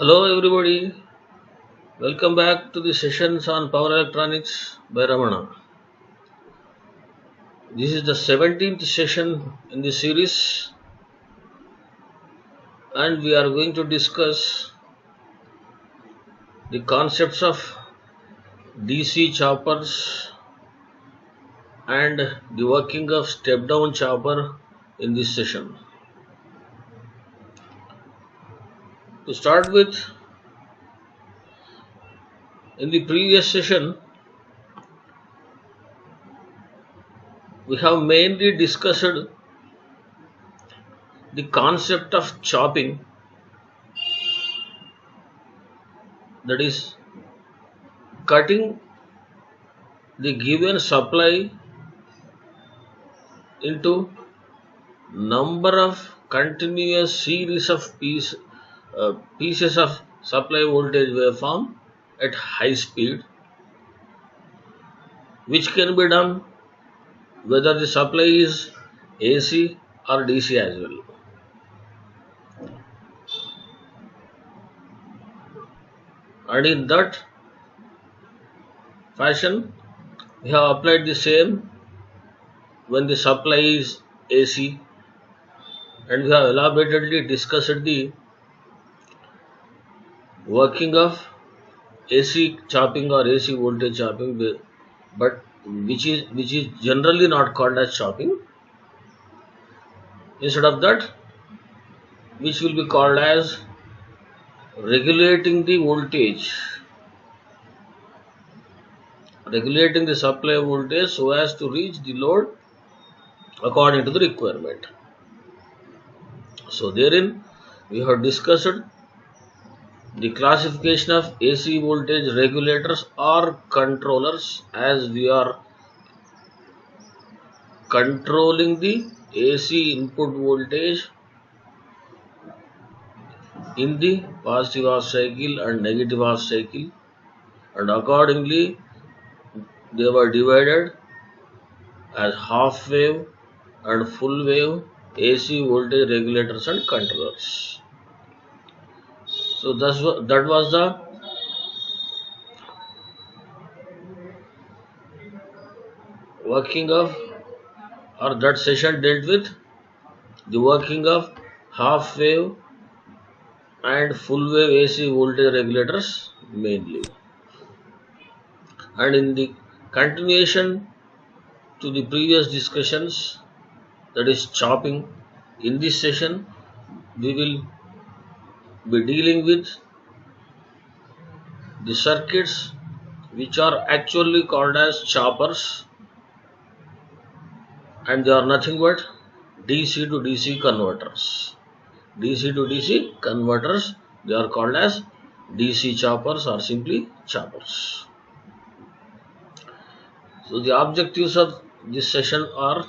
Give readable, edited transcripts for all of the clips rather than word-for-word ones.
Hello everybody, welcome back to the sessions on power electronics by Ramana. This is the 17th session in the series and we are going to discuss the concepts of DC choppers and the working of step down chopper in this session. To start with, in the previous session we have mainly discussed the concept of chopping, that is cutting the given supply into number of continuous series of pieces of supply voltage waveform at high speed, which can be done whether the supply is AC or DC as well. And in that fashion, we have applied the same when the supply is AC, and we have elaborately discussed the working of AC chopping or AC voltage chopping, but which is generally not called as chopping. Instead of that, which will be called as regulating the voltage, regulating the supply voltage so as to reach the load according to the requirement. So therein we have discussed the classification of AC voltage regulators or controllers, as we are controlling the AC input voltage in the positive half cycle and negative half cycle, and accordingly they were divided as half wave and full wave AC voltage regulators and controllers. So that was the working of, or that session dealt with the working of half wave and full wave AC voltage regulators mainly. And in the continuation to the previous discussions, that is chopping, in this session we will be dealing with the circuits which are actually called as choppers, and they are nothing but DC to DC converters. DC to DC converters, they are called as DC choppers or simply choppers. So the objectives of this session are: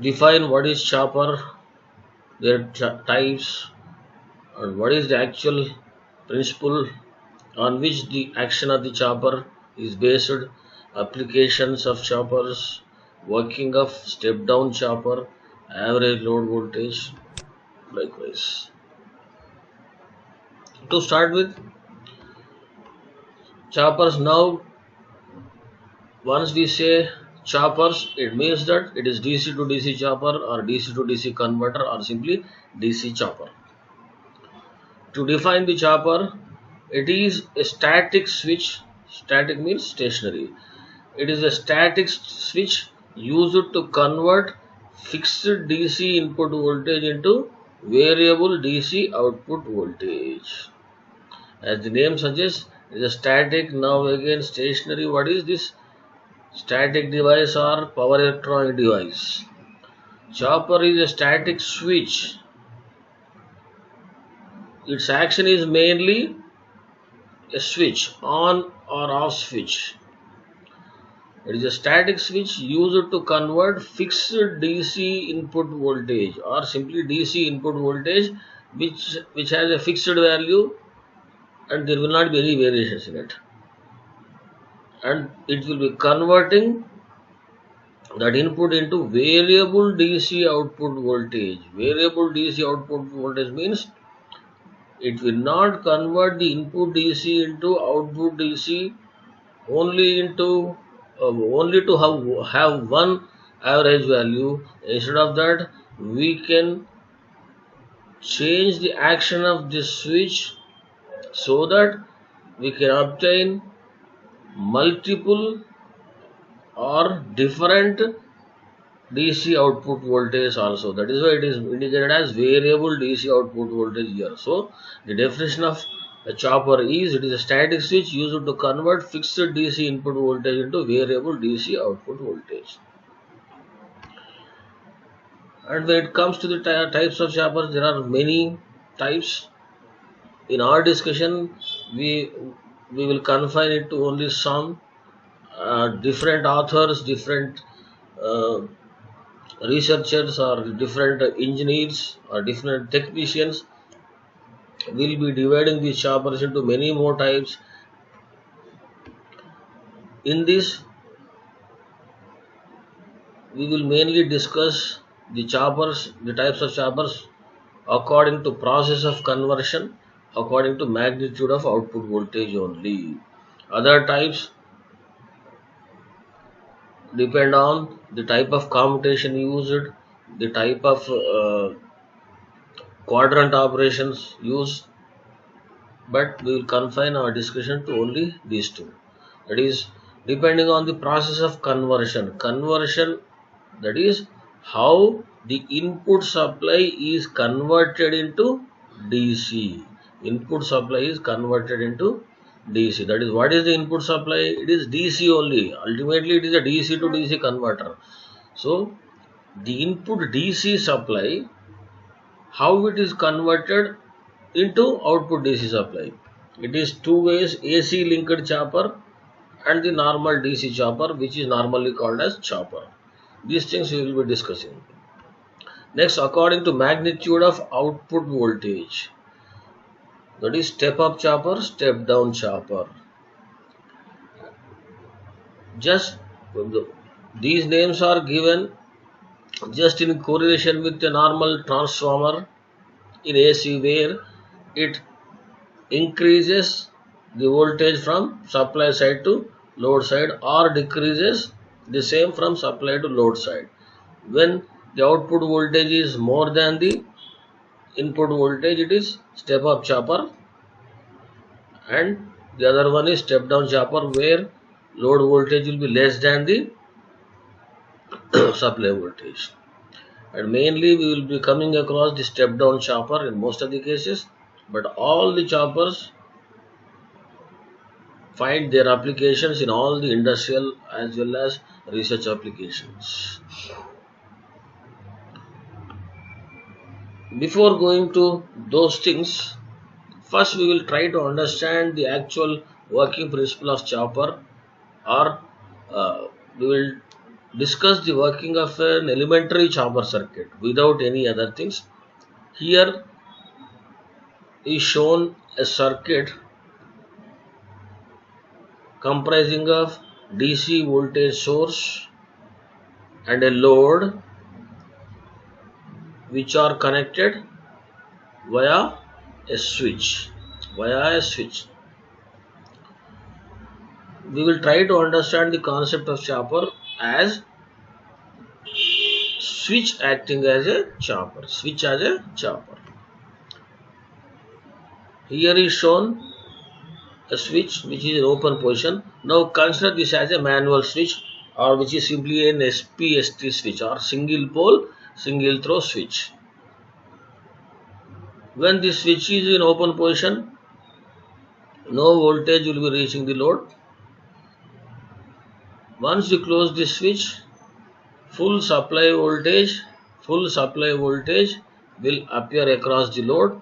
define what is chopper, their types, and what is the actual principle on which the action of the chopper is based, applications of choppers, working of step down chopper, average load voltage, likewise. To start with, choppers. Now once we say choppers, it means that it is DC to DC chopper or DC to DC converter or simply DC chopper. To define the chopper, it is a static switch. Static means stationary. It is a static switch used to convert fixed DC input voltage into variable DC output voltage. As the name suggests, it is a static. Now again stationary. What is this? Static device or power electronic device. Chopper is a static switch. Its action is mainly a switch, on or off switch. It is a static switch used to convert fixed DC input voltage or simply DC input voltage which has a fixed value and there will not be any variations in it. And it will be converting that input into variable DC output voltage. Variable DC output voltage means It will not convert the input DC into output DC only into only to have one average value. Instead of that, we can change the action of this switch so that we can obtain multiple or different DC output voltage also. That is why it is indicated as variable DC output voltage here. So the definition of a chopper is, it is a static switch used to convert fixed DC input voltage into variable DC output voltage. And when it comes to the types of choppers, there are many types. In our discussion, we will confine it to only some. Different authors, different uh, researchers, or different engineers, or different technicians will be dividing these choppers into many more types. In this, we will mainly discuss the choppers, the types of choppers according to process of conversion, according to magnitude of output voltage only. Other types depend on the type of commutation used, the type of quadrant operations used, but we will confine our discussion to only these two. That is, depending on the process of conversion. Conversion, that is how the input supply is converted into DC. Input supply is converted into DC. That is, what is the input supply? It is DC only. Ultimately, it is a DC to DC converter. So, the input DC supply, how it is converted into output DC supply. It is two ways: AC linked chopper and the normal DC chopper, which is normally called as chopper. These things we will be discussing. Next, according to magnitude of output voltage, that is step up chopper, step down chopper. Just these names are given just in correlation with the normal transformer in AC, where it increases the voltage from supply side to load side, or decreases the same from supply to load side. When the output voltage is more than the input voltage, it is step up chopper, and the other one is step down chopper, where load voltage will be less than the supply voltage. And mainly we will be coming across the step down chopper in most of the cases, but all the choppers find their applications in all the industrial as well as research applications. Before going to those things, first we will try to understand the actual working principle of chopper, or we will discuss the working of an elementary chopper circuit without any other things. Here is shown a circuit comprising of DC voltage source and a load, which are connected via a switch. We will try to understand the concept of chopper as switch acting as a chopper. Here is shown a switch which is in open position. Now consider this as a manual switch, or which is simply an SPST switch, or single pole single throw switch. When this switch is in open position, no voltage will be reaching the load. Once you close this switch, full supply voltage will appear across the load,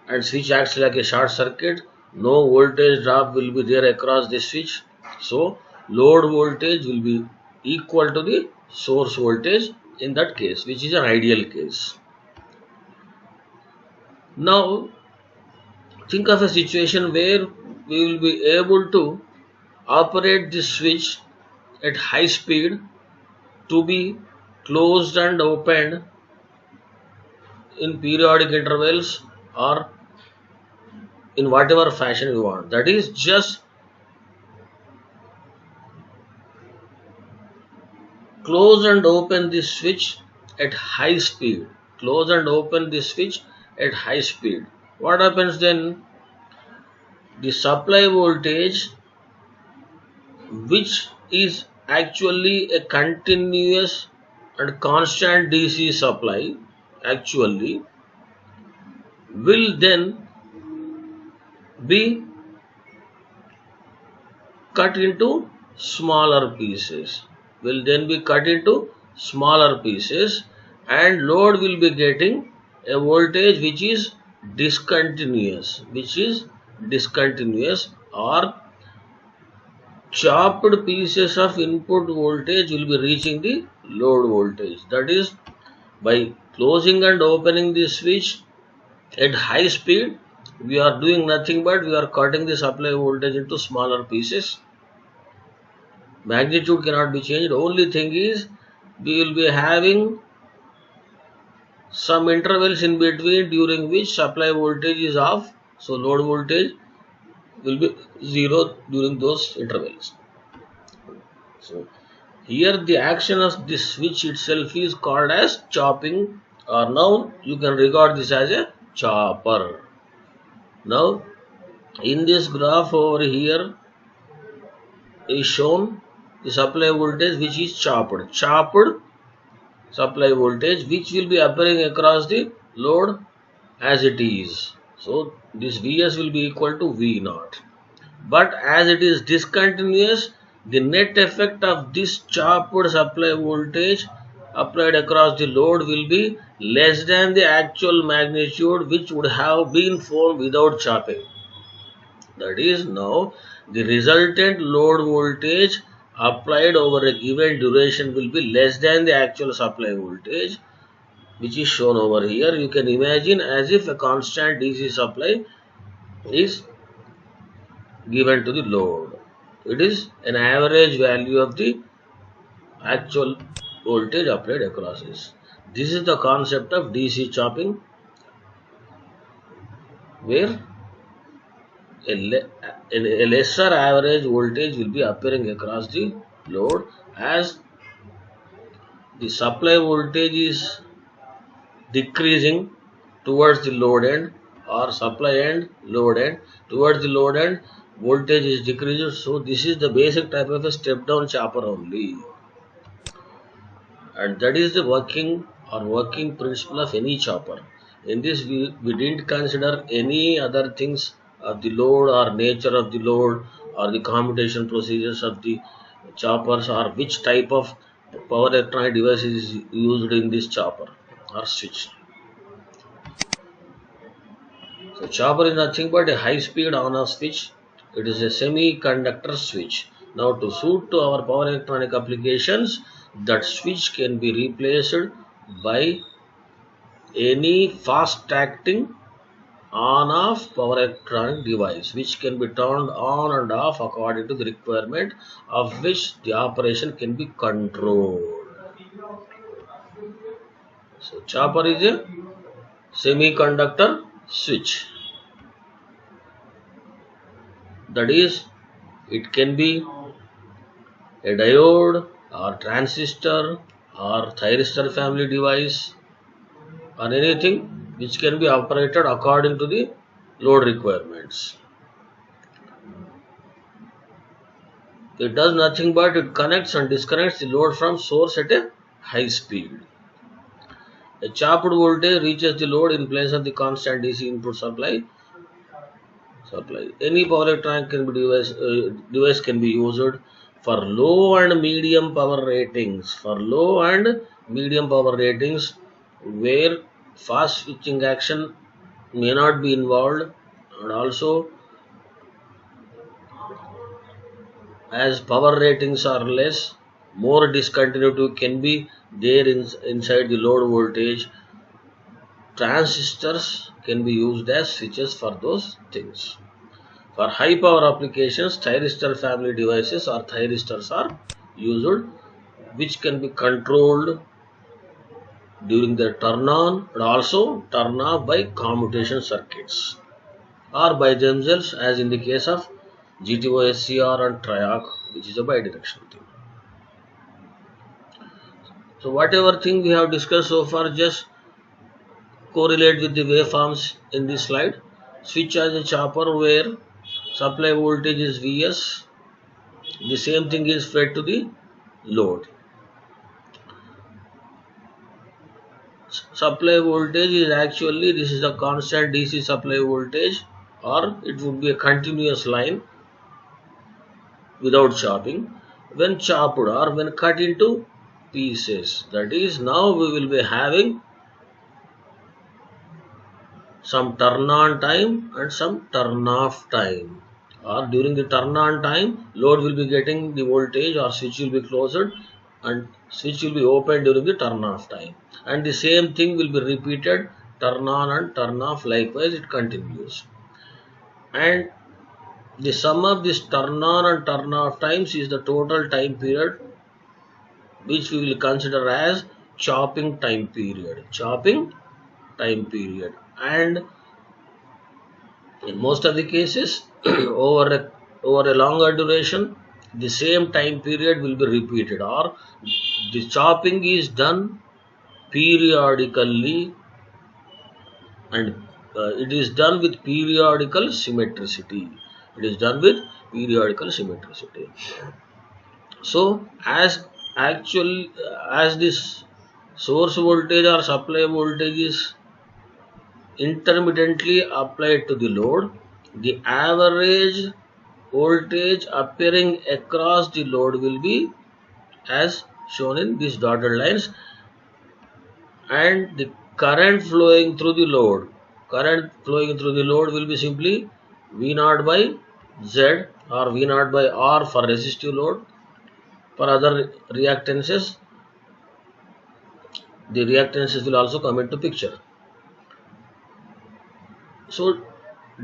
and switch acts like a short circuit. No voltage drop will be there across the switch, so load voltage will be equal to the source voltage in that case, which is an ideal case. Now think of a situation where we will be able to operate this switch at high speed to be closed and opened in periodic intervals or in whatever fashion you want. That is, just close and open the switch at high speed. Close and open the switch at high speed. What happens then? The supply voltage, which is actually a continuous and constant DC supply, actually will then be cut into smaller pieces. Will then be cut into smaller pieces, and load will be getting a voltage which is discontinuous, or chopped pieces of input voltage will be reaching the load voltage. That is, by closing and opening the switch at high speed, we are doing nothing but we are cutting the supply voltage into smaller pieces. Magnitude cannot be changed. Only thing is, we will be having some intervals in between during which supply voltage is off, so load voltage will be zero during those intervals. So here the action of this switch itself is called as chopping, or now you can regard this as a chopper. Now in this graph over here is shown the supply voltage which is chopped supply voltage, which will be appearing across the load as it is. So this Vs will be equal to V naught. But as it is discontinuous, the net effect of this chopped supply voltage applied across the load will be less than the actual magnitude which would have been formed without chopping. That is, now the resultant load voltage applied over a given duration will be less than the actual supply voltage, which is shown over here. You can imagine as if a constant DC supply is given to the load. It is an average value of the actual voltage applied across this. This is the concept of DC chopping, where a lesser average voltage will be appearing across the load as the supply voltage is decreasing towards the load end, or supply end, load end. Towards the load end, voltage is decreasing. So this is the basic type of a step down chopper only, and that is the working principle of any chopper. In this we didn't consider any other things of the load, or nature of the load, or the commutation procedures of the choppers, or which type of power electronic device is used in this chopper or switch. So chopper is nothing but a high speed on off switch. It is a semiconductor switch. Now to suit to our power electronic applications, that switch can be replaced by any fast acting on off power electronic device, which can be turned on and off according to the requirement, of which the operation can be controlled. So chopper is a semiconductor switch. That is, it can be a diode or transistor or thyristor family device, or anything which can be operated according to the load requirements. It does nothing but it connects and disconnects the load from source at a high speed. A chopped voltage reaches the load in place of the constant DC input supply. Any power electronic device can be used for low and medium power ratings. Where fast switching action may not be involved, and also as power ratings are less, more discontinuity can be there inside the load voltage. Transistors can be used as switches for those things. For high power applications, thyristor family devices or thyristors are used, which can be controlled during their turn on and also turn off by commutation circuits or by themselves, as in the case of GTO SCR and TRIAC, which is a bidirectional thing. So whatever thing we have discussed so far, just correlate with the waveforms in this slide. Switch as a chopper where supply voltage is Vs. The same thing is fed to the load. Supply voltage is actually, this is a constant DC supply voltage, or it would be a continuous line without chopping. When chopped or when cut into pieces, that is, now we will be having some turn on time and some turn off time. Or during the turn on time, load will be getting the voltage, or switch will be closed and switch will be open during the turn off time. And the same thing will be repeated, turn on and turn off, likewise it continues. And the sum of this turn on and turn off times is the total time period, which we will consider as chopping time period. Chopping time period. And in most of the cases, over a longer duration, the same time period will be repeated, or the chopping is done periodically, and it is done with periodical symmetricity. It is done with periodical symmetricity. So as this source voltage or supply voltage is intermittently applied to the load, the average voltage appearing across the load will be as shown in these dotted lines, and the current flowing through the load will be simply V0 by Z or V0 by R for resistive load. For other reactances, the reactances will also come into picture. So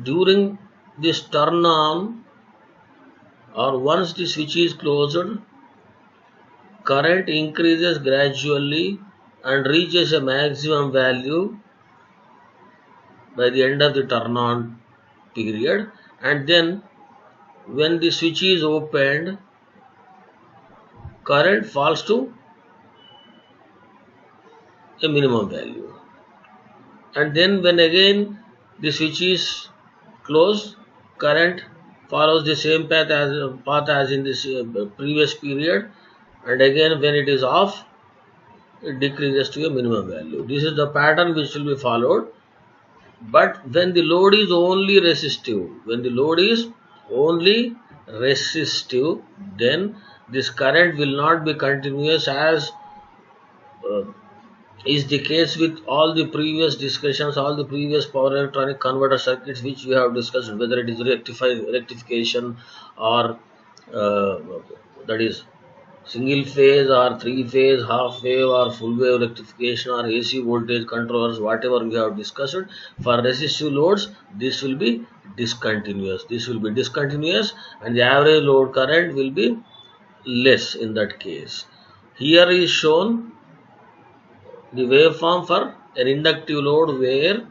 during this turn on, or once the switch is closed, current increases gradually and reaches a maximum value by the end of the turn on period, and then when the switch is opened, current falls to a minimum value, and then when again the switch is closed, current follows the same path as in this previous period, and again when it is off, it decreases to a minimum value. This is the pattern which will be followed. But when the load is only resistive, then this current will not be continuous, as is the case with all the previous discussions, all the previous power electronic converter circuits which we have discussed, whether it is rectification or that is single phase or three phase, half wave or full wave rectification or AC voltage controllers, whatever we have discussed. For resistive loads, this will be discontinuous. And the average load current will be less in that case. Here is shown the waveform for an inductive load where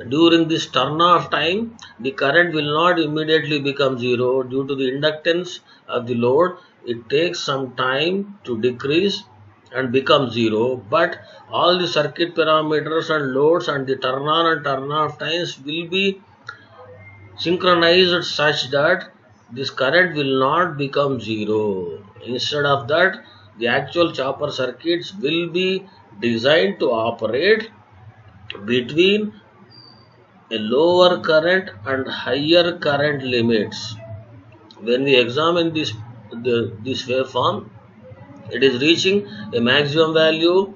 during this turn off time, the current will not immediately become zero due to the inductance of the load. It takes some time to decrease and become zero, but all the circuit parameters and loads and the turn on and turn off times will be synchronized such that this current will not become zero. Instead of that, the actual chopper circuits will be designed to operate between a lower current and higher current limits. When we examine this waveform, it is reaching a maximum value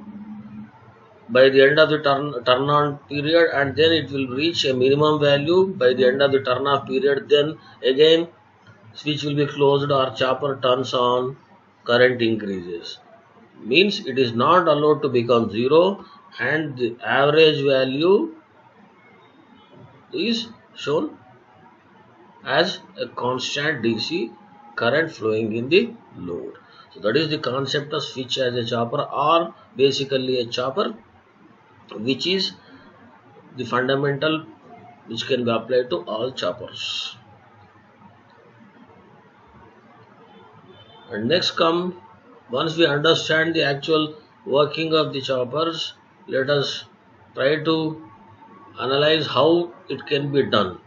by the end of the turn on period, and then it will reach a minimum value by the end of the turn off period. Then again switch will be closed or chopper turns on, current increases. Means it is not allowed to become zero, and the average value is shown as a constant DC current flowing in the load. So that is the concept of switch as a chopper, or basically a chopper, which is the fundamental which can be applied to all choppers. And next come, once we understand the actual working of the choppers, let us try to analyze how it can be done.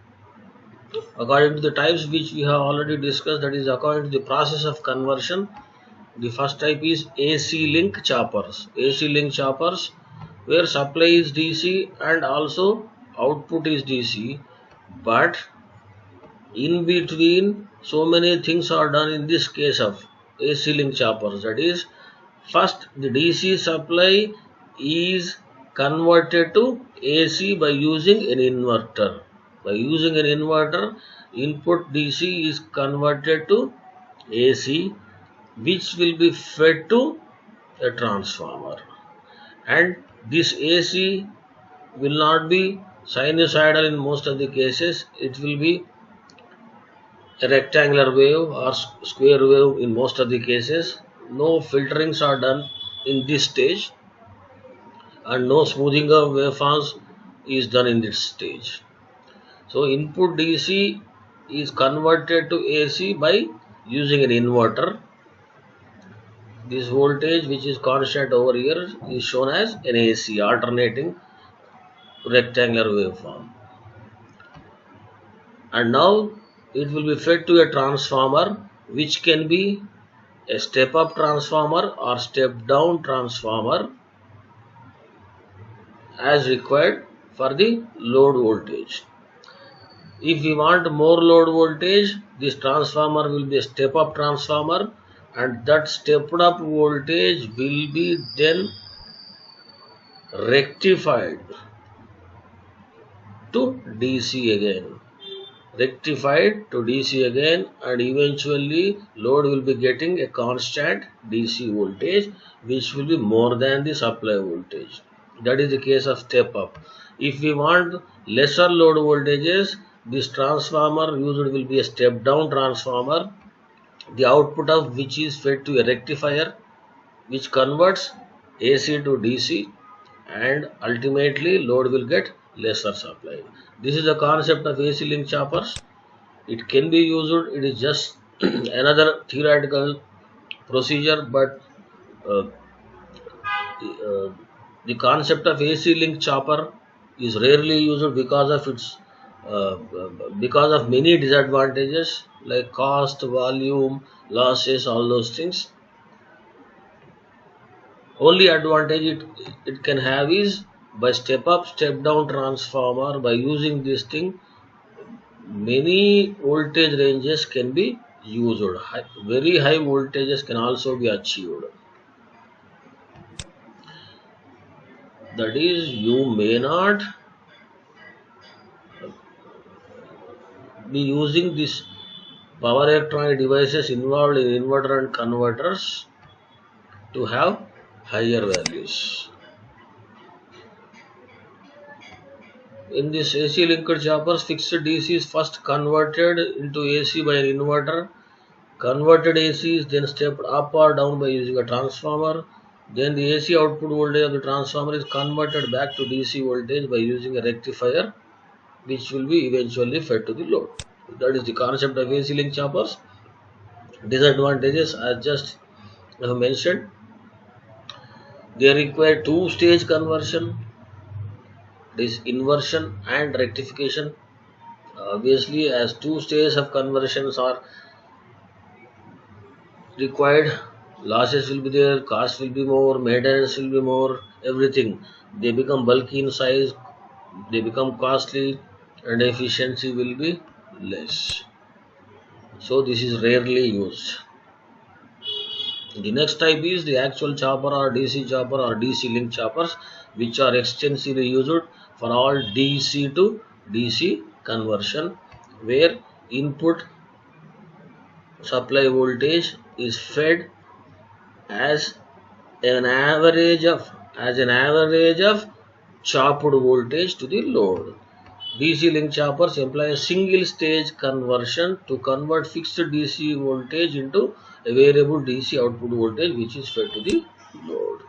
According to the types which we have already discussed, that is according to the process of conversion, the first type is AC link choppers. AC link choppers where supply is DC and also output is DC, but in between so many things are done in this case of AC link choppers. That is, first the DC supply is converted to AC by using an inverter. By using an inverter, input DC is converted to AC, which will be fed to a transformer. And this AC will not be sinusoidal in most of the cases. It will be a rectangular wave or square wave in most of the cases. No filterings are done in this stage, and no smoothing of waveforms is done in this stage. So input DC is converted to AC by using an inverter. This voltage, which is constant over here, is shown as an AC, alternating rectangular waveform. And now it will be fed to a transformer, which can be a step up transformer or step down transformer as required for the load voltage. If we want more load voltage, this transformer will be a step up transformer, and that stepped up voltage will be then rectified to DC again. Rectified to DC again, and eventually load will be getting a constant DC voltage, which will be more than the supply voltage. That is the case of step up. If we want lesser load voltages, this transformer used will be a step down transformer, the output of which is fed to a rectifier, which converts AC to DC, and ultimately load will get lesser supply. This is the concept of AC link choppers. It can be used, it is just another theoretical procedure, but the concept of AC link chopper is rarely used because of its because of many disadvantages like cost, volume, losses, all those things. Only advantage it can have is by step up, step down transformer. By using this thing, many voltage ranges can be used. Very high voltages can also be achieved. That is, you may not be using this power electronic devices involved in inverter and converters to have higher values. In this AC linked choppers, fixed DC is first converted into AC by an inverter. Converted AC is then stepped up or down by using a transformer. Then the AC output voltage of the transformer is converted back to DC voltage by using a rectifier, which will be eventually fed to the load. That is the concept of AC link choppers. Disadvantages, as just I have mentioned, they require two-stage conversion. This inversion and rectification. Obviously, as two stages of conversions are required, losses will be there, cost will be more, maintenance will be more, everything. They become bulky in size, they become costly, and efficiency will be less. So this is rarely used. The next type is the actual chopper or DC link choppers, which are extensively used for all DC to DC conversion, where input supply voltage is fed as an average of chopped voltage to the load. DC link choppers employ a single stage conversion to convert fixed DC voltage into a variable DC output voltage which is fed to the load.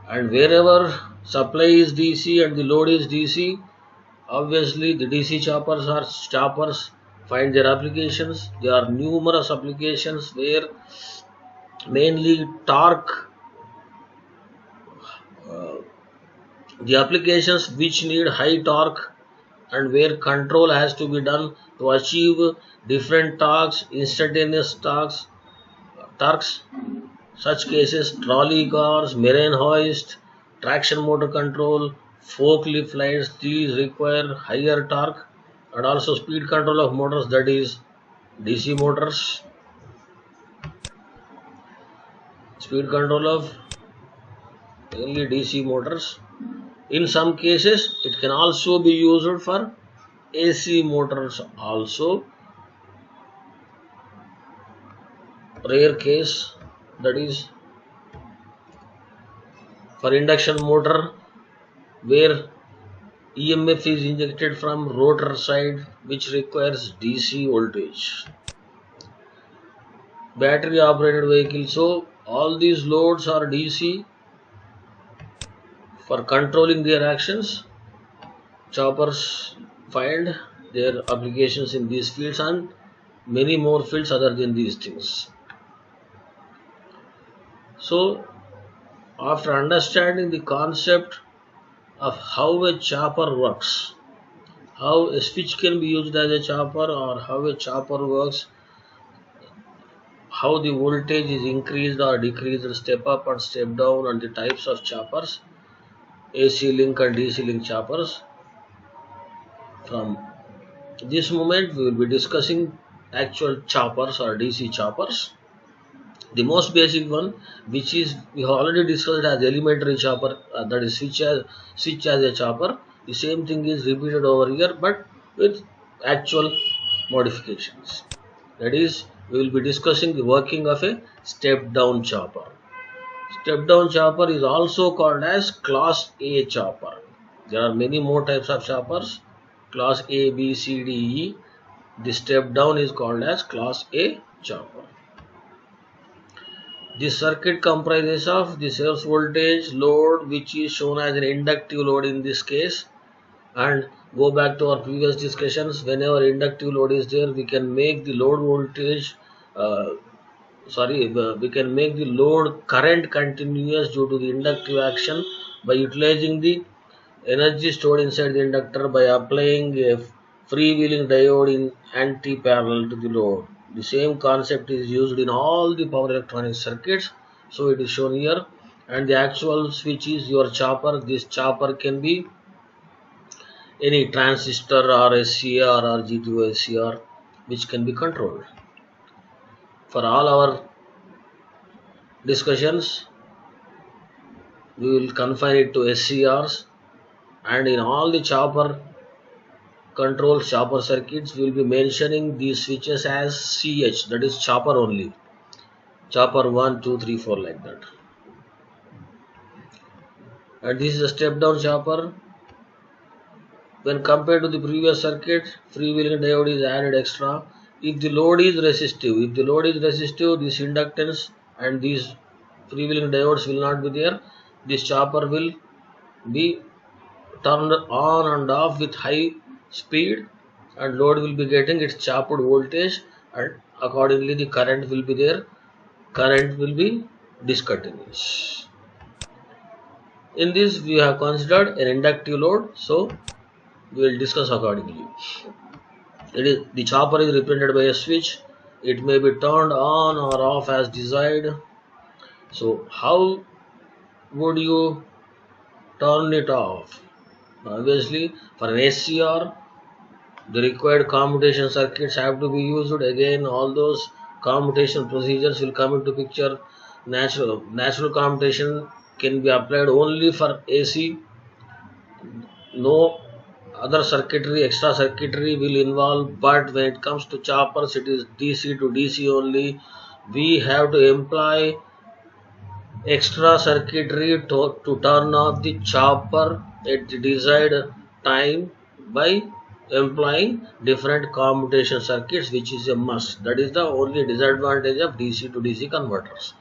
And wherever supply is DC and the load is DC, obviously the DC choppers or choppers find their applications. There are numerous applications where mainly torque, the applications which need high torque and where control has to be done to achieve different torques, instantaneous torques. Such cases, trolley cars, marine hoist, traction motor control, forklift lights, these require higher torque and also speed control of motors, that is DC motors. Speed control of mainly DC motors. In some cases, it can also be used for AC motors also. Rare case, that is for induction motor where EMF is injected from rotor side which requires DC voltage. Battery operated vehicle, so all these loads are DC. For controlling their actions, choppers find their applications in these fields and many more fields other than these things. So after understanding the concept of how a chopper works, how a switch can be used as a chopper or how a chopper works, how the voltage is increased or decreased, step up and step down, and the types of choppers, AC link and DC link choppers. From this moment we will be discussing actual choppers or DC choppers. The most basic one, which is we have already discussed as elementary chopper, that is switch as a chopper. The same thing is repeated over here but with actual modifications. That is, we will be discussing the working of a step down chopper. Step down chopper is also called as class A chopper. There are many more types of choppers. Class A, B, C, D, E. The step down is called as class A chopper. This circuit comprises of the source voltage, load, which is shown as an inductive load in this case, and go back to our previous discussions. Whenever inductive load is there, we can make the load voltage we can make the load current continuous due to the inductive action by utilizing the energy stored inside the inductor by applying a freewheeling diode in anti-parallel to the load. The same concept is used in all the power electronic circuits, so it is shown here. And the actual switch is your chopper. This chopper can be any transistor or SCR or G2 SCR which can be controlled. For all our discussions, we will confine it to SCRs, and in all the chopper control chopper circuits we will be mentioning these switches as CH, that is chopper only. Chopper 1, 2, 3, 4 like that. And this is a step down chopper. When compared to the previous circuit, freewheeling diode is added extra. If the load is resistive, this inductance and these freewheeling diodes will not be there. This chopper will be turned on and off with high speed, and load will be getting its chopped voltage, and accordingly the current will be there. Current will be discontinuous. In this we have considered an inductive load, so we will discuss accordingly. The chopper is represented by a switch. It may be turned on or off as desired. So how would you turn it off? Obviously, for an SCR, the required commutation circuits have to be used. Again, all those commutation procedures will come into picture. Natural commutation can be applied only for AC. No other circuitry, extra circuitry will involve, but when it comes to choppers, it is DC to DC only. We have to employ extra circuitry to turn off the chopper at the desired time by employing different commutation circuits, which is a must. That is the only disadvantage of DC to DC converters.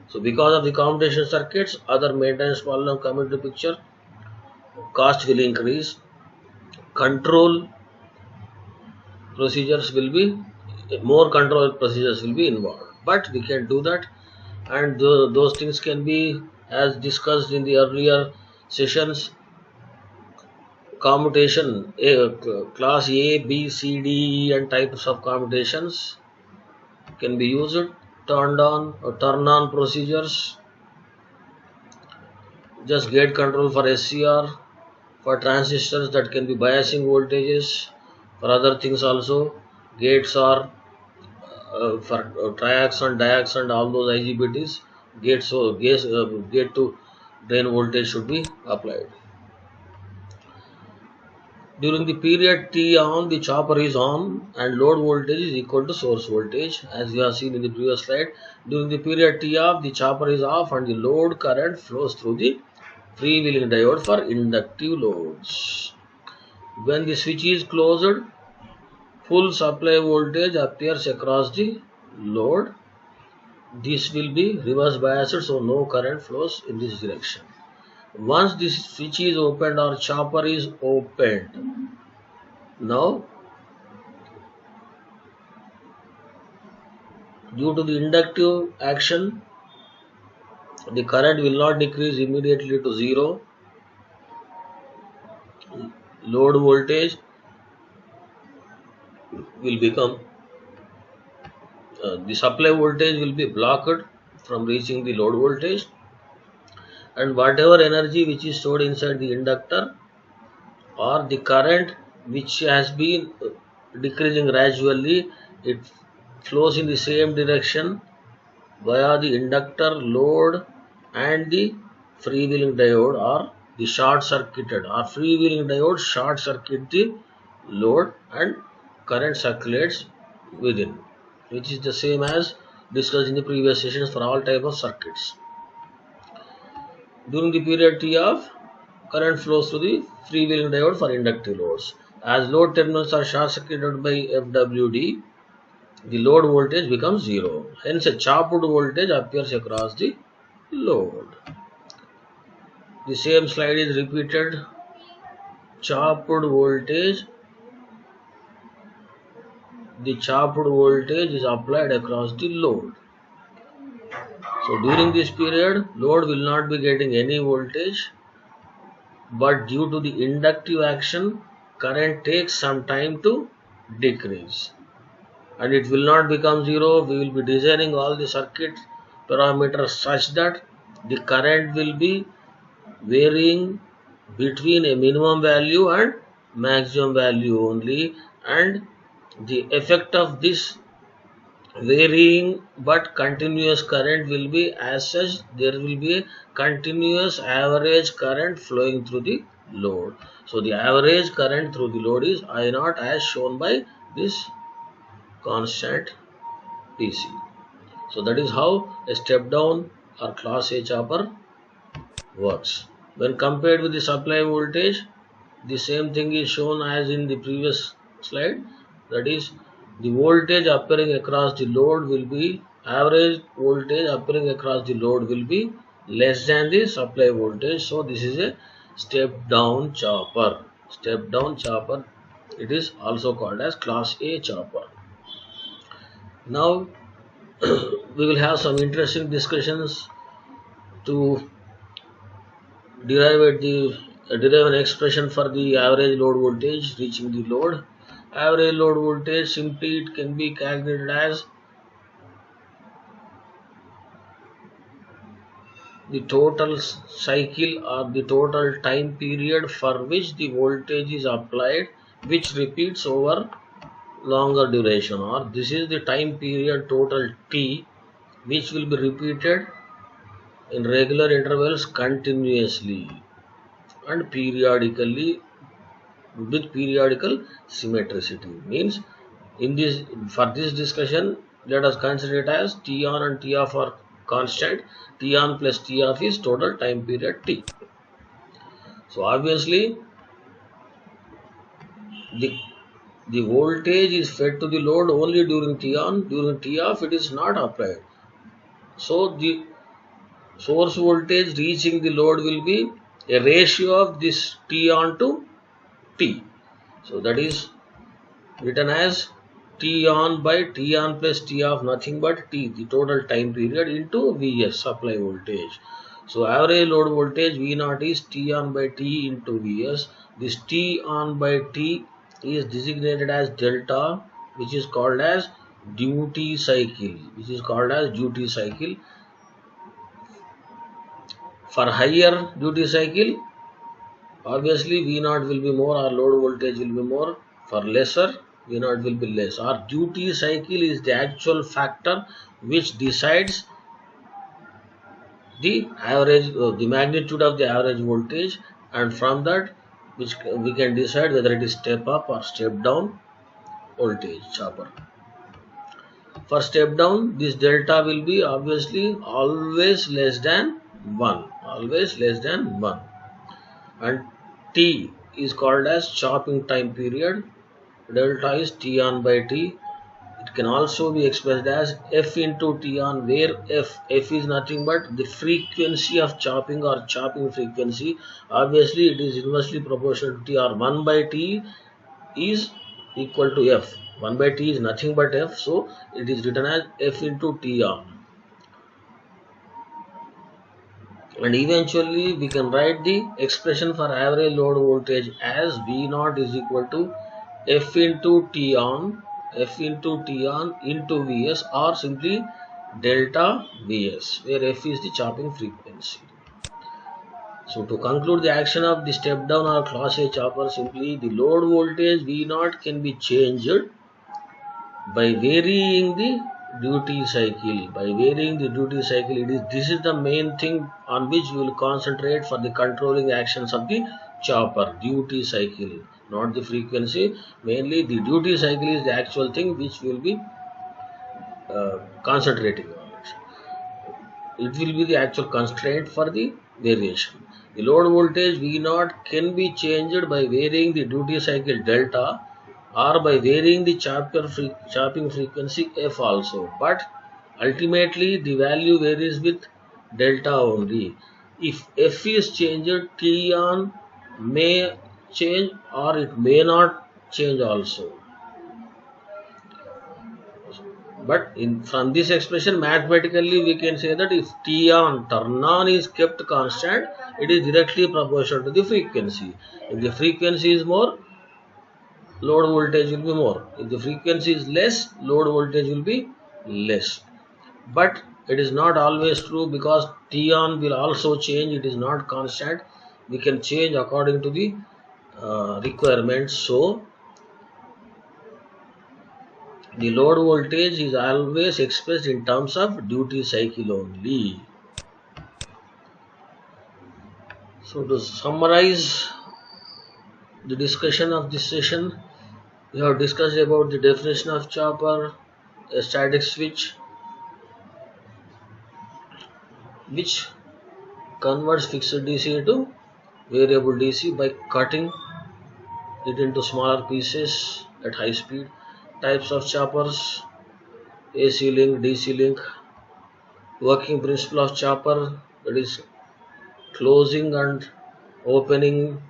So because of the commutation circuits, other maintenance problem come into picture. Cost will increase. Control procedures will be more control procedures will be involved. But we can do that, and those things can be, as discussed in the earlier sessions, commutation, class A, B, C, D, E and types of commutations can be used. Turned on or turn on procedures, just gate control for SCR, for transistors that can be biasing voltages, for other things also. Gates are for triaxon, diaxon, all those IGBTs. Gates, so gate to drain voltage should be applied. During the period T on, the chopper is on and load voltage is equal to source voltage, as we have seen in the previous slide. During the period T off, the chopper is off and the load current flows through the freewheeling diode for inductive loads. When the switch is closed, full supply voltage appears across the load. This will be reverse biased, so no current flows in this direction. Once this switch is opened or chopper is opened, now due to the inductive action, the current will not decrease immediately to zero. Load voltage will become, the supply voltage will be blocked from reaching the load voltage, and whatever energy which is stored inside the inductor or the current which has been decreasing gradually, it flows in the same direction via the inductor, load and the freewheeling diode, or the short circuited or freewheeling diode short circuit the load and current circulates within, which is the same as discussed in the previous sessions for all type of circuits. During the period T off, current flows through the freewheeling diode for inductive loads. As load terminals are short circuited by FWD, the load voltage becomes zero. Hence, a chopped voltage appears across the load. The same slide is repeated. Chopped voltage. The chopped voltage is applied across the load. So during this period, load will not be getting any voltage, but due to the inductive action, current takes some time to decrease, and it will not become zero. We will be designing all the circuit parameters such that the current will be varying between a minimum value and maximum value only, and the effect of this varying but continuous current will be as such, there will be a continuous average current flowing through the load. So the average current through the load is I0 as shown by this constant DC. So that is how a step down or class A chopper works. When compared with the supply voltage, the same thing is shown as in the previous slide. That is, the voltage appearing across the load will be, average voltage appearing across the load will be less than the supply voltage. So this is a step down chopper. Step down chopper, it is also called as class A chopper. Now we will have some interesting discussions to derive an expression for the average load voltage reaching the load. Average load voltage, simply it can be calculated as the total cycle or the total time period for which the voltage is applied, which repeats over longer duration, or this is the time period total T, which will be repeated in regular intervals continuously and periodically with periodical symmetricity. Means in this, for this discussion, let us consider it as T on and T off are constant. T on plus T off is total time period T. So obviously the the voltage is fed to the load only during T on. During T off, it is not applied. So the source voltage reaching the load will be a ratio of this T on to T. So that is written as T on by T on plus T off, nothing but T, the total time period, into Vs, supply voltage. So average load voltage V0 is T on by T into Vs. This T on by T is designated as delta, which is called as duty cycle, For higher duty cycle, obviously V0 will be more, or load voltage will be more. For lesser, V0 will be less. Our duty cycle is the actual factor which decides the average, the magnitude of the average voltage, and from that which we can decide whether it is step up or step down voltage chopper. For step down, this delta will be obviously always less than 1, and T is called as chopping time period. Delta is T on by T. It can also be expressed as F into T on, where F is nothing but the frequency of chopping, or chopping frequency. Obviously, it is inversely proportional to T, or 1 by T is equal to F. 1 by T is nothing but F, so it is written as F into T on. And eventually we can write the expression for average load voltage as V0 is equal to F into T on into Vs, or simply delta Vs, where F is the chopping frequency. So to conclude the action of the step down or class A chopper, simply the load voltage V0 can be changed by varying the duty cycle. This is the main thing on which we will concentrate for the controlling actions of the chopper. Duty cycle, not the frequency. Mainly the duty cycle is the actual thing which we will be concentrating on it. It will be the actual constraint for the variation. The load voltage V0 can be changed by varying the duty cycle delta, or by varying the chopping frequency F also, but ultimately the value varies with delta only. If F is changed, T on may change, or it may not change also. But from this expression, mathematically we can say that if T on, turn on, is kept constant, it is directly proportional to the frequency. If the frequency is more, load voltage will be more. If the frequency is less, load voltage will be less. But it is not always true, because T on will also change. It is not constant. We can change according to the requirements. So the load voltage is always expressed in terms of duty cycle only. So to summarize the discussion of this session, we have discussed about the definition of chopper, a static switch which converts fixed DC into variable DC by cutting it into smaller pieces at high speed. Types of choppers: AC link, DC link. Working principle of chopper, that is closing and opening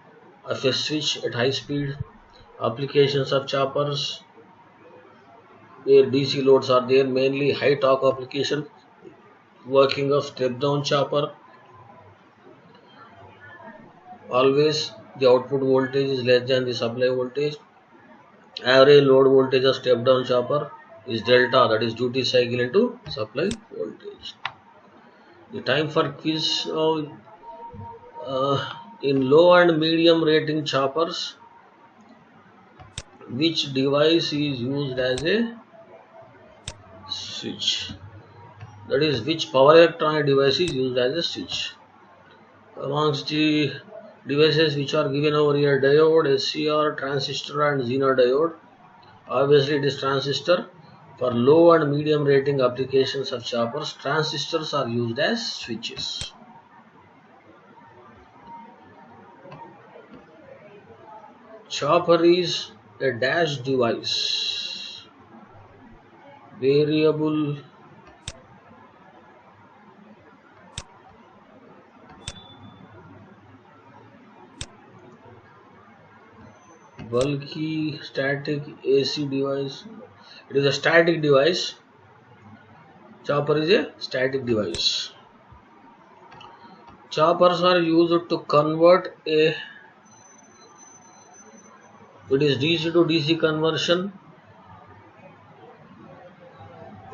of a switch at high speed. Applications of choppers, where DC loads are there, mainly high torque application. Working of step down chopper, always the output voltage is less than the supply voltage. Average load voltage of step down chopper is delta, that is duty cycle into supply voltage. The time for quiz. In low and medium rating choppers, which device is used as a switch? That is, which power electronic device is used as a switch? Amongst the devices which are given over here: diode, SCR, transistor and Zener diode. Obviously it is transistor. For low and medium rating applications of choppers, transistors are used as switches. Chopper is A dash device, variable bulky static AC device. It is a static device. Chopper is a static device. Choppers are used to convert a, it is DC to DC conversion.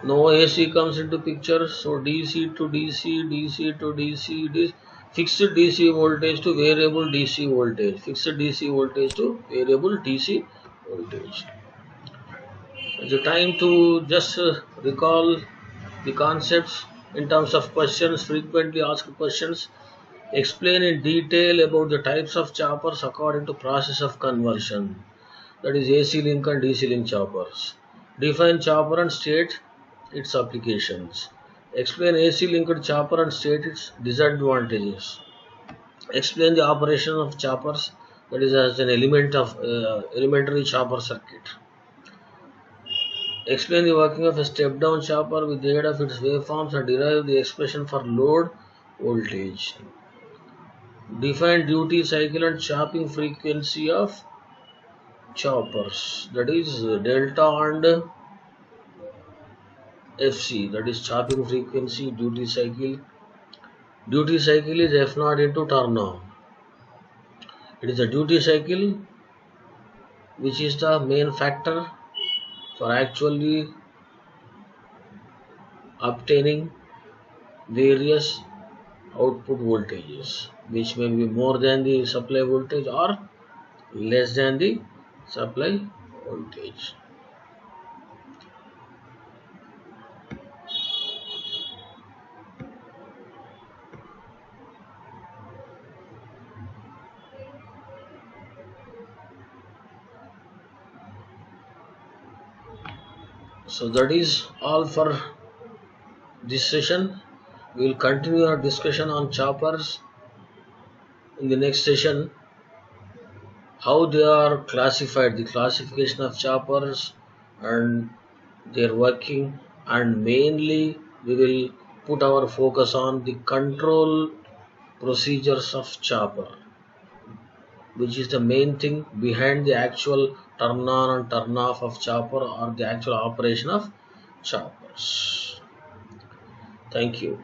No AC comes into picture, so DC to DC, DC to DC, fixed DC voltage to variable DC voltage, fixed DC voltage to variable DC voltage. It's a time to just recall the concepts in terms of questions, frequently asked questions. Explain in detail about the types of choppers according to process of conversion, that is AC link and DC link choppers. Define chopper and state its applications. Explain AC linked chopper and state its disadvantages. Explain the operation of choppers, that is as an element of elementary chopper circuit. Explain the working of a step-down chopper with the aid of its waveforms and derive the expression for load voltage. Define duty cycle and chopping frequency of choppers, that is delta and FC, that is chopping frequency, duty cycle. Duty cycle is F0 into turn on. It is a duty cycle which is the main factor for actually obtaining various output voltages, which may be more than the supply voltage or less than the supply voltage. So that is all for this session. We will continue our discussion on choppers in the next session, how they are classified, the classification of choppers and their working, and mainly we will put our focus on the control procedures of chopper, which is the main thing behind the actual turn on and turn off of chopper or the actual operation of choppers. Thank you.